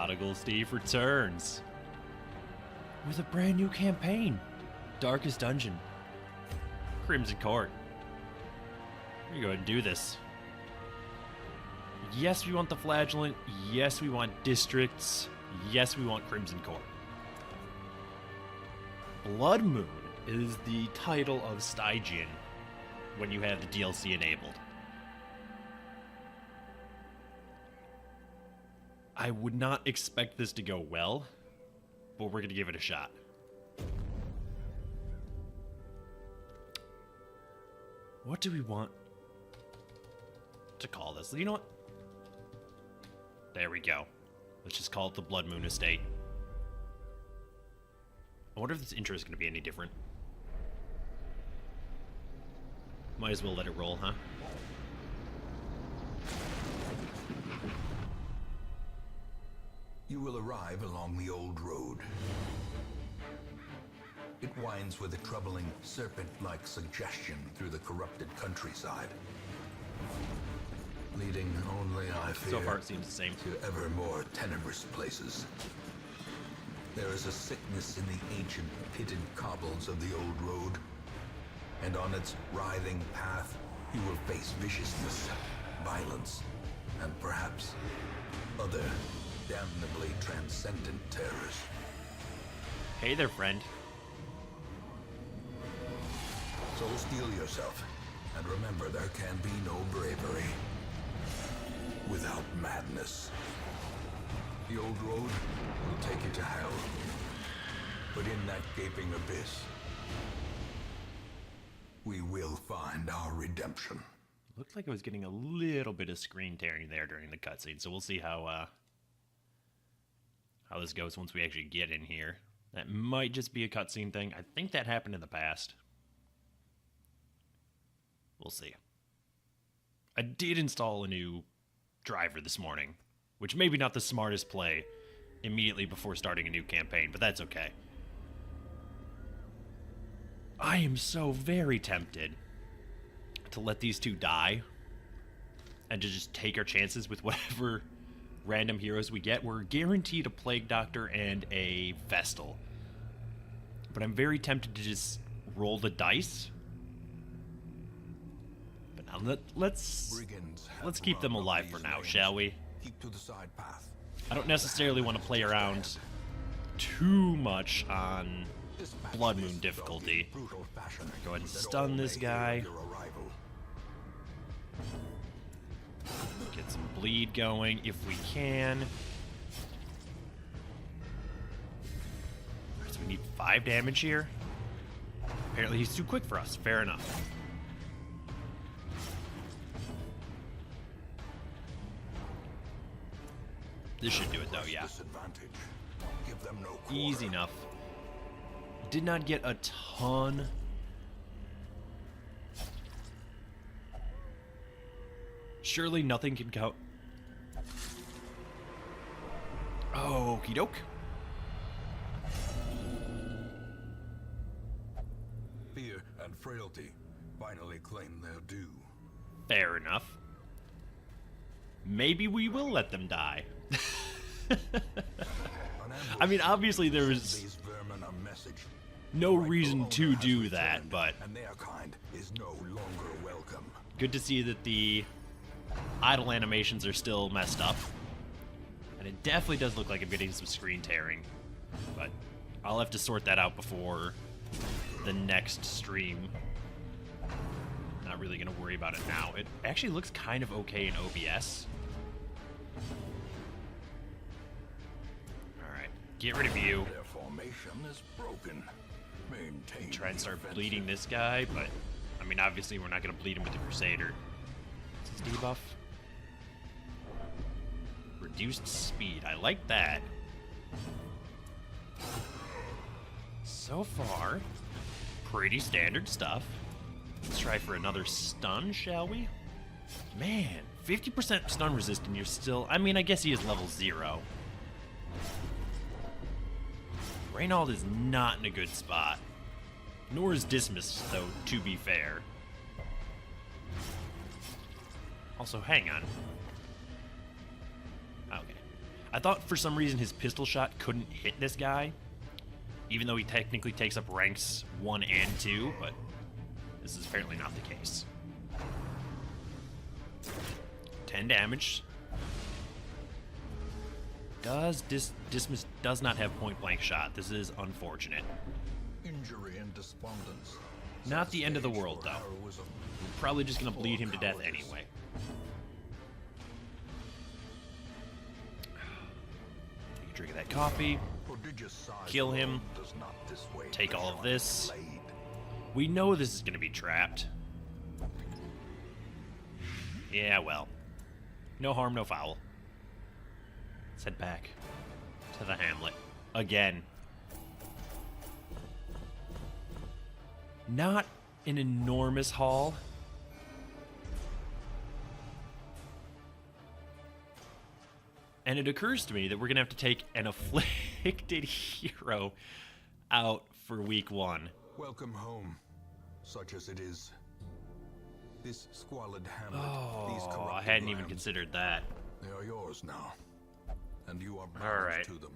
Prodigal Steve returns with a brand new campaign. Darkest Dungeon. Crimson Court. We're gonna go ahead and do this. Yes, we want the Flagellant. Yes, we want districts. Yes, we want Crimson Court. Blood Moon is the title of Stygian when you have the DLC enabled. I would not expect this to go well, but we're going to give it a shot. What do we want to call this? You know what? There we go. Let's just call it the Blood Moon Estate. I wonder if this intro is going to be any different. Might as well let it roll, huh? You will arrive along the old road. It winds with a troubling serpent-like suggestion through the corrupted countryside, leading only, I fear, So far it seems the same. to ever more tenebrous places. There is a sickness in the ancient pitted cobbles of the old road, and on its writhing path you will face viciousness, violence, and perhaps other damnably transcendent terrors. Hey there, friend. So steel yourself, and remember there can be no bravery without madness. The old road will take you to hell, but in that gaping abyss, we will find our redemption. Looked like I was getting a little bit of screen tearing there during the cutscene, so we'll see how this goes once we actually get in here. That might just be a cutscene thing. I think that happened in the past. We'll see. I did install a new driver this morning, which may be not the smartest play immediately before starting a new campaign, but that's okay. I am so very tempted to let these two die and to just take our chances with whatever random heroes we get. We're guaranteed a Plague Doctor and a Vestal, but I'm very tempted to just roll the dice. But now let's keep them alive for now, shall we? Keep to the side path. I don't necessarily want to play around too much on Blood Moon difficulty. Go ahead and stun this guy. Get some bleed going if we can. So we need 5 damage here. Apparently he's too quick for us. Fair enough. This should do it though, yeah. Easy enough. Did not get a ton. Surely nothing can count. Okie doke. Fear and frailty finally claim their due. Fair enough. Maybe we will let them die. I mean, obviously there is no reason to do that, but and their kind is no longer welcome. Good to see that the idle animations are still messed up. And it definitely does look like I'm getting some screen tearing. But I'll have to sort that out before the next stream. Not really going to worry about it now. It actually looks kind of okay in OBS. Alright, get rid of you. Their formation is broken. Maintain. Try and start bleeding this guy, but I mean, obviously we're not going to bleed him with the Crusader. What's his debuff? Reduced speed. I like that. So far, pretty standard stuff. Let's try for another stun, shall we? Man, 50% stun resist and you're still... I mean, I guess he is level 0. Reynald is not in a good spot. Nor is Dismas, though, to be fair. Also, hang on. Okay. I thought for some reason his pistol shot couldn't hit this guy, even though he technically takes up ranks 1 and 2, but this is apparently not the case. 10 damage. Dismiss does not have point-blank shot. This is unfortunate. Injury and despondence. Not the end of the world, though. We're probably just going to bleed him to death anyway. Take a drink of that coffee. Kill him. Take all of this. We know this is going to be trapped. Yeah, well. No harm, no foul. Let's head back to the hamlet. Again. Not an enormous haul. And it occurs to me that we're going to have to take an afflicted hero out for week 1. Welcome home, such as it is. This squalid hamlet, these Oh, corrupted I hadn't even lambs, considered that. they are yours now, and you are bound All right. to them.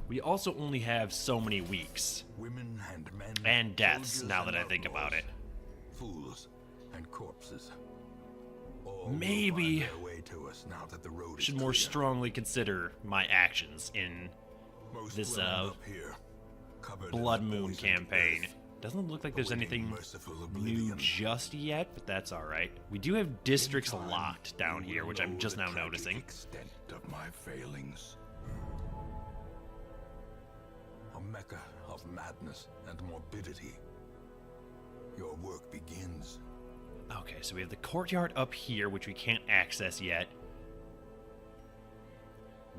We also only have so many weeks. Women and men, And deaths, soldiers now that and I think about outlaws, it. fools and corpses. All will Maybe find their way to us now that the road should is more clear. strongly consider my actions in Most this will end up here, covered in Blood the Moon poisoned campaign. earth, Doesn't look like there's awaiting anything merciful new oblivion. just yet, but that's alright. We do have districts In time, locked down you here, will which I'm know just the now tragic noticing. extent of my failings. A mecca of madness and morbidity. Your work begins. Okay, so we have the courtyard up here, which we can't access yet.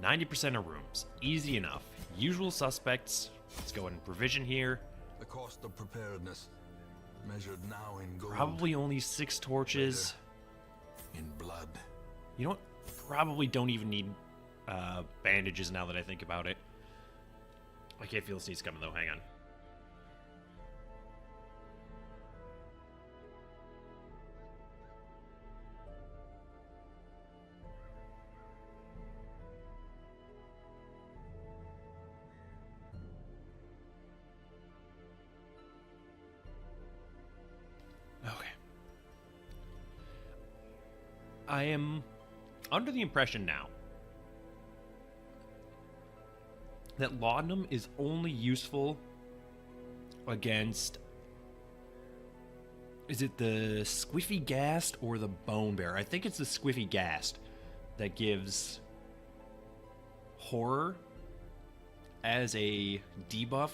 90% of rooms. Easy enough. Usual suspects. Let's go and provision here. The cost of preparedness, measured now in gold, Probably only 6 torches. in blood. You know what? Probably don't even need bandages now that I think about it. I can't feel the sneeze coming though. Hang on. Okay. I am under the impression now that laudanum is only useful against, is it the Squiffy Ghast or the Bone Bear? I think it's the Squiffy Ghast that gives horror as a debuff.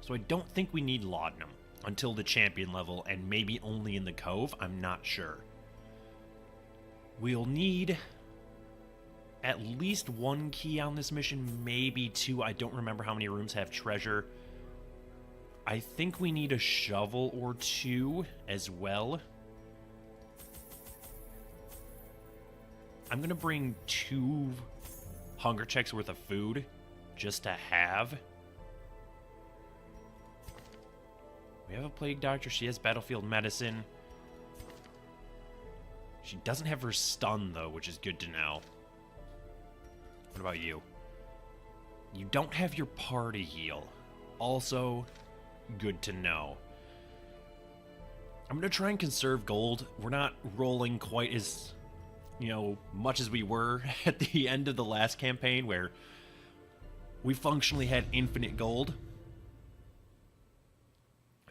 So I don't think we need laudanum until the champion level, and maybe only in the cove. I'm not sure. We'll need at least 1 key on this mission, maybe 2. I don't remember how many rooms have treasure. I think we need a shovel or 2 as well. I'm gonna bring 2 hunger checks worth of food just to have. We have a plague doctor. She has battlefield medicine. She doesn't have her stun, though, which is good to know. What about you? You don't have your party heal. Also, good to know. I'm going to try and conserve gold. We're not rolling quite as, much as we were at the end of the last campaign, where we functionally had infinite gold.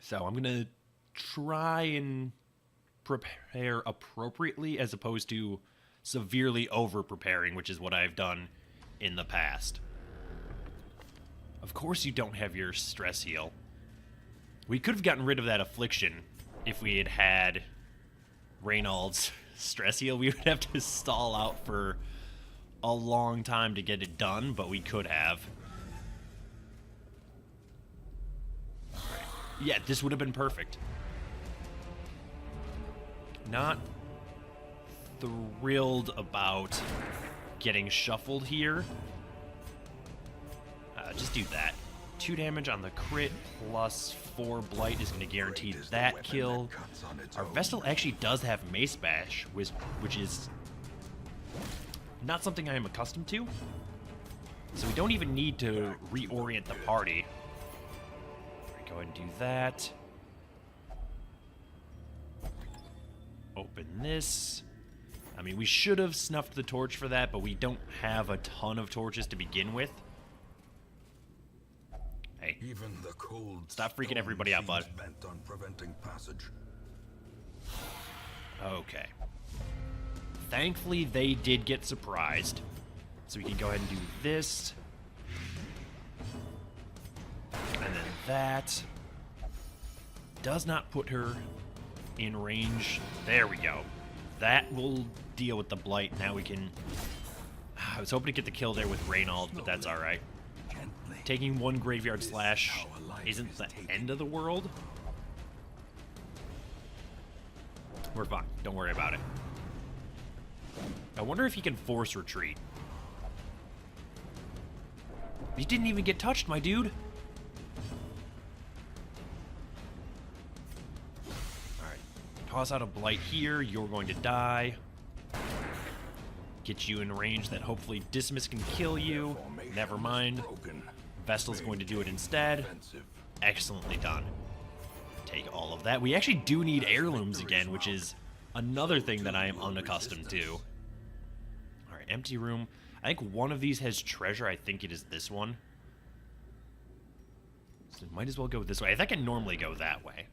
So I'm going to try and prepare appropriately as opposed to severely over-preparing, which is what I've done in the past. Of course you don't have your stress heal. We could have gotten rid of that affliction if we had had Reynald's stress heal. We would have to stall out for a long time to get it done, but we could have. Yeah, this would have been perfect. Not thrilled about getting shuffled here. Just do that. 2 damage on the crit plus 4 blight is going to guarantee that kill. Our Vestal actually does have Mace Bash, which is not something I am accustomed to. So we don't even need to reorient the party. Go ahead and do that. Open this. I mean, we should have snuffed the torch for that, but we don't have a ton of torches to begin with. Hey, Even the cold stop freaking everybody out, bud. Bent on preventing passage. Okay. Thankfully, they did get surprised. So we can go ahead and do this. And then that. Does not put her in range. There we go. That will deal with the blight. Now we can... I was hoping to get the kill there with Reynald, but that's alright. Taking one graveyard slash isn't the end of the world. We're fine. Don't worry about it. I wonder if he can force retreat. He didn't even get touched, my dude. Alright. Toss out a blight here. You're going to die. Get you in range that hopefully Dismiss can kill you. Never mind. Vestal's going to do it instead. Excellently done. Take all of that. We actually do need heirlooms again, which is another thing that I am unaccustomed to. Alright, empty room. I think one of these has treasure. I think it is this one. So might as well go this way. I think I normally go that way.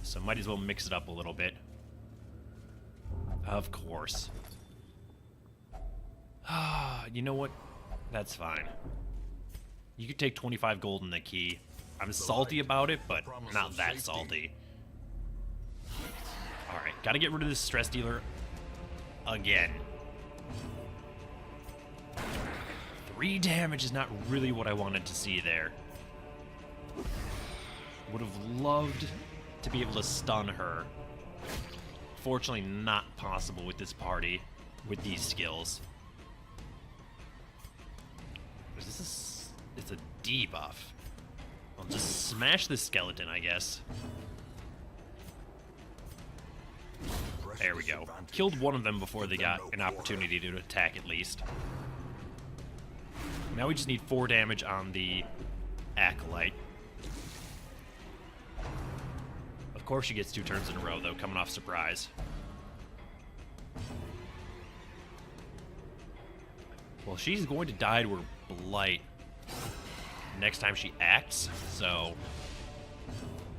So might as well mix it up a little bit. Of course. You know what? That's fine. You could take 25 gold in the key. I'm salty about it, but not that salty. Alright, gotta get rid of this stress dealer again. 3 damage is not really what I wanted to see there. Would have loved to be able to stun her. Fortunately, not possible with this party, with these skills. It's a debuff. I'll just smash this skeleton, I guess. There we go. Killed one of them before they got an opportunity to attack at least. Now we just need 4 damage on the Acolyte. Of course she gets 2 turns in a row, though, coming off surprise. Well, she's going to die to her blight next time she acts, so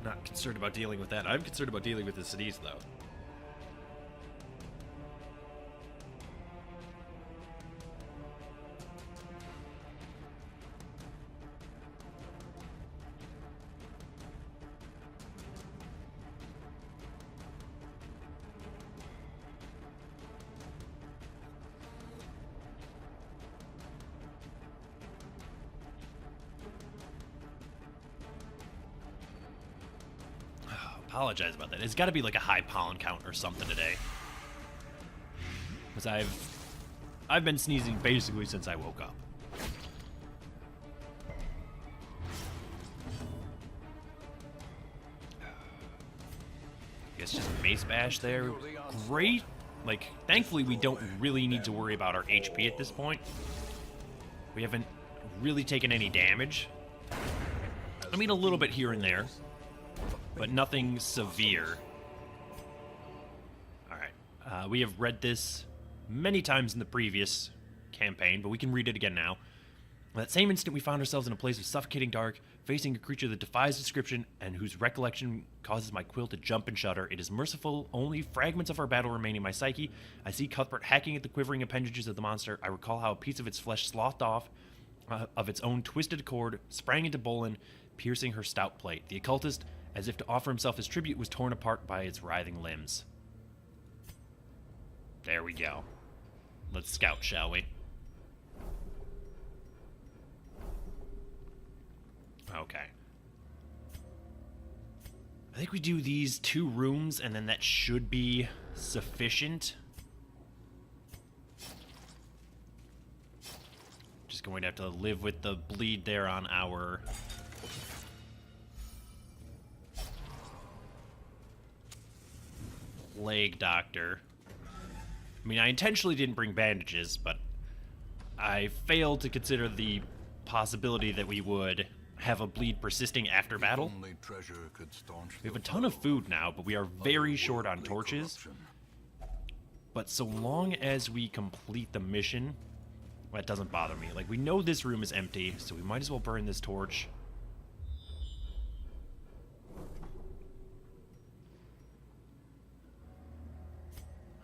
not concerned about dealing with that. I'm concerned about dealing with the cities, though. Apologize about that. It's got to be like a high pollen count or something today, because I've been sneezing basically since I woke up. I guess just Mace Bash there. Great. Like, thankfully we don't really need to worry about our HP at this point. We haven't really taken any damage. I mean, a little bit here and there, but nothing severe. Alright, we have read this many times in the previous campaign, but we can read it again now. That same instant we found ourselves in a place of suffocating dark, facing a creature that defies description and whose recollection causes my quill to jump and shudder. It is merciful, only fragments of our battle remain in my psyche. I see Cuthbert hacking at the quivering appendages of the monster. I recall how a piece of its flesh slothed off of its own twisted cord, sprang into Bolin, piercing her stout plate. The occultist, as if to offer himself as tribute, was torn apart by its writhing limbs. There we go. Let's scout, shall we? Okay. I think we do these 2 rooms, and then that should be sufficient. Just going to have to live with the bleed there on our leg doctor. I mean, I intentionally didn't bring bandages, but I failed to consider the possibility that we would have a bleed persisting after battle. Only treasure could staunch We have the a ton of flow food now, but we are very short on otherworldly torches. corruption. But so long as we complete the mission, well, that doesn't bother me. Like, we know this room is empty, so we might as well burn this torch.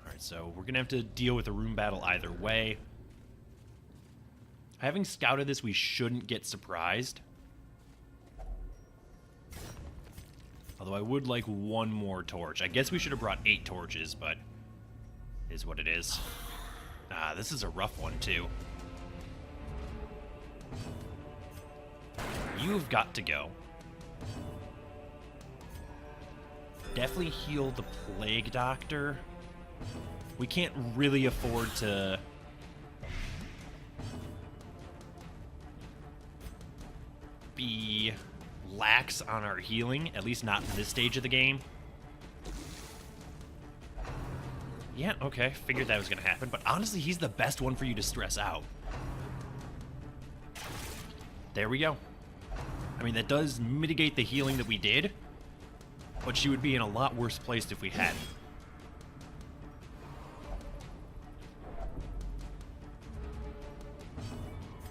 Alright, so we're gonna have to deal with a room battle either way. Having scouted this, we shouldn't get surprised. Although I would like one more torch. I guess we should have brought 8 torches, but is what it is. Ah, this is a rough one, too. You've got to go. Definitely heal the Plague Doctor. We can't really afford to... be lax on our healing, at least not in this stage of the game. Yeah, okay, figured that was gonna happen, but honestly, he's the best one for you to stress out. There we go. I mean, that does mitigate the healing that we did, but she would be in a lot worse place if we hadn't.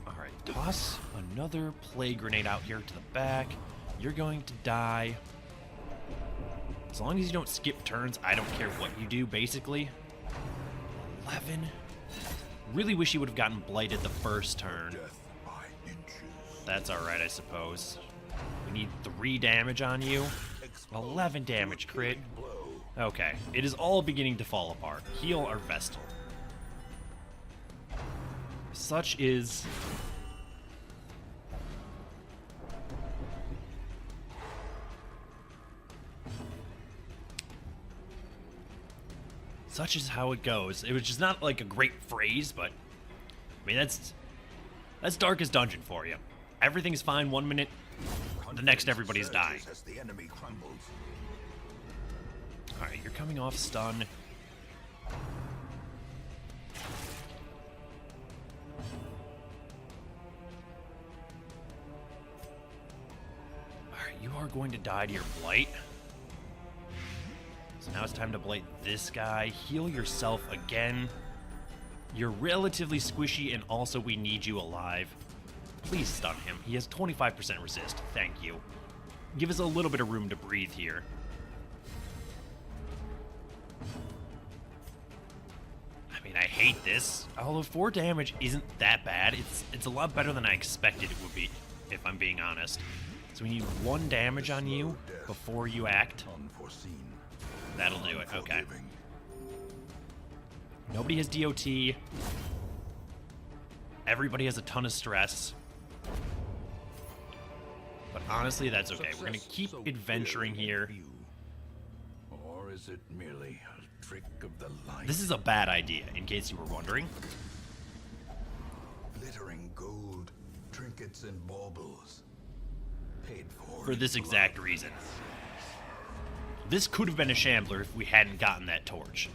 Alright, toss another plague grenade out here to the back. You're going to die. As long as you don't skip turns, I don't care what you do, basically. 11. Really wish you would have gotten blighted the first turn. Death by inches. That's alright, I suppose. We need 3 damage on you. 11 damage crit. Blow. Okay, it is all beginning to fall apart. Heal our Vestal. Such is... Such is how it goes. It was just not like a great phrase, but... I mean, that's Darkest Dungeon for you. Everything's fine 1 minute, the next everybody's dying. As the enemy crumbles. Alright, you're coming off stun. Alright, you are going to die to your Blight. So now it's time to Blight this guy. Heal yourself again. You're relatively squishy, and also we need you alive. Please stun him. He has 25% resist. Thank you. Give us a little bit of room to breathe here. I mean, I hate this. Although 4 damage isn't that bad. It's a lot better than I expected it would be, if I'm being honest. So we need 1 damage on you before you act. Unforeseen. That'll do it. Okay. Unforgiving. Nobody has DOT. Everybody has a ton of stress. But honestly, that's okay. We're going to keep So adventuring clear here. in view. Or is it merely a trick of the light? This is a bad idea, in case you were wondering. Glittering gold, trinkets and baubles. Paid For this in exact blood. reason. This could have been a shambler if we hadn't gotten that torch.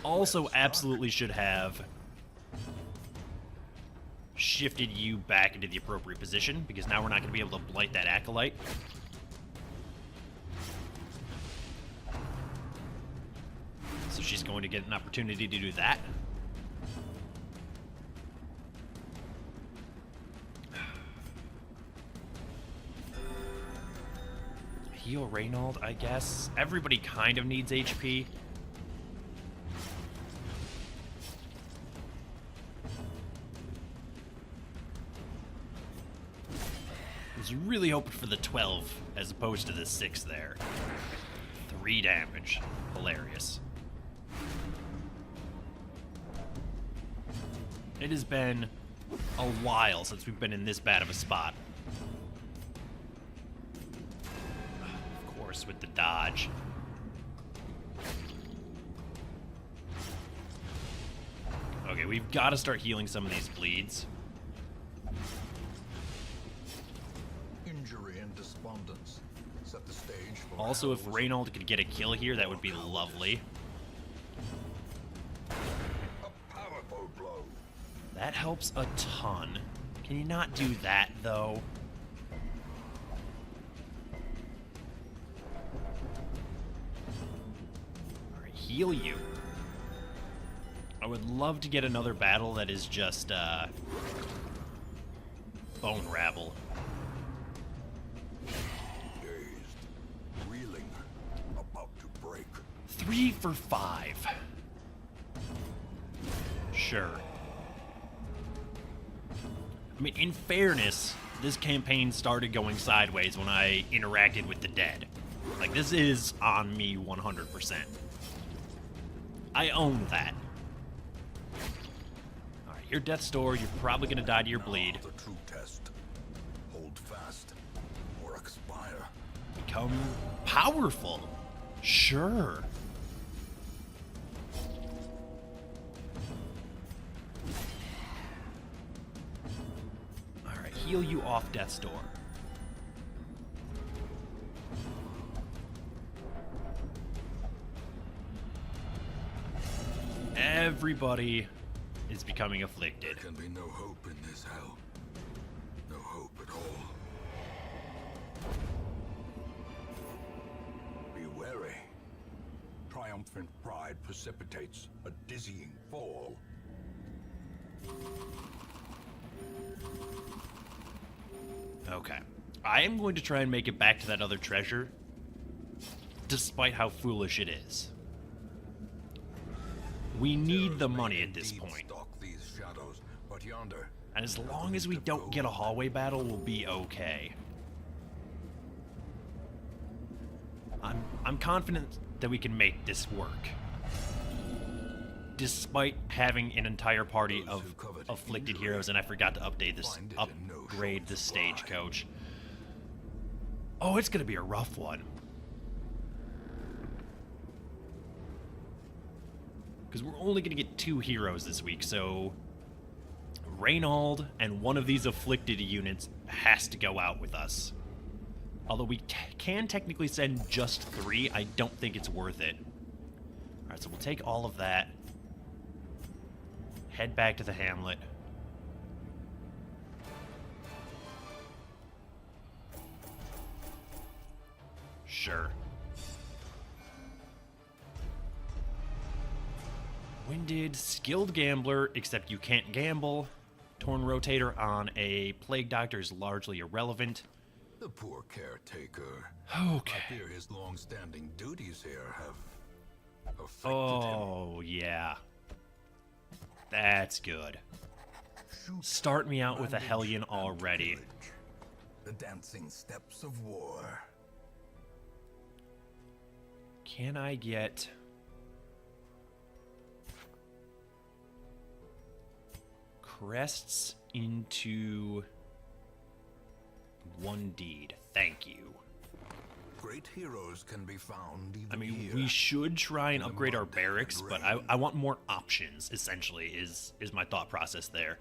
Also, absolutely should have shifted you back into the appropriate position, because now we're not going to be able to blight that acolyte. So she's going to get an opportunity to do that. Heal Reynold, I guess. Everybody kind of needs HP. I was really hoping for the 12 as opposed to the 6 there. 3 damage. Hilarious. It has been a while since we've been in this bad of a spot. Of course, with the dodge. Okay, we've got to start healing some of these bleeds. Injury and despondence set the stage for Also, if Hell's Reynold could get a kill here, that would be lovely. a powerful blow. That helps a ton. Can you not do that, though? Alright, heal you. I would love to get another battle that is just, bone rabble. Dazed, reeling, about to break. 3 for 5. Sure. I mean, in fairness, this campaign started going sideways when I interacted with the dead. Like, this is on me 100%. I own that. Alright, your death's door, you're probably gonna die to your bleed. Now the true test. Hold fast, or expire. Become powerful. Sure. Alright, heal you off death's door. Everybody is becoming afflicted. There can be no hope in this hell. No hope at all. Be wary. Triumphant pride precipitates a dizzying fall. Okay. I am going to try and make it back to that other treasure, despite how foolish it is. We need the money at this point. Stalk these shadows, but yonder, And as long as we don't get a hallway battle, we'll be okay. I'm confident that we can make this work. Despite having an entire party of afflicted heroes, and I forgot to update this, upgrade the stagecoach. Oh, it's gonna be a rough one. Because we're only gonna get 2 heroes this week, so Reynald and one of these afflicted units has to go out with us. Although we can technically send just 3, I don't think it's worth it. Alright, so we'll take all of that. Head back to the hamlet. Sure. Winded, skilled gambler, except you can't gamble. Torn rotator on a plague doctor is largely irrelevant. the poor caretaker. Okay. I fear his long-standing duties here have afflicted him. Oh, yeah. That's good. Start me out with a Hellion already. The dancing steps of war. Can I get... crests into one deed? Thank you. Great heroes can be found even I mean, here. we should try and in the upgrade our mud barracks, and but rain. I want more options, essentially, is my thought process there.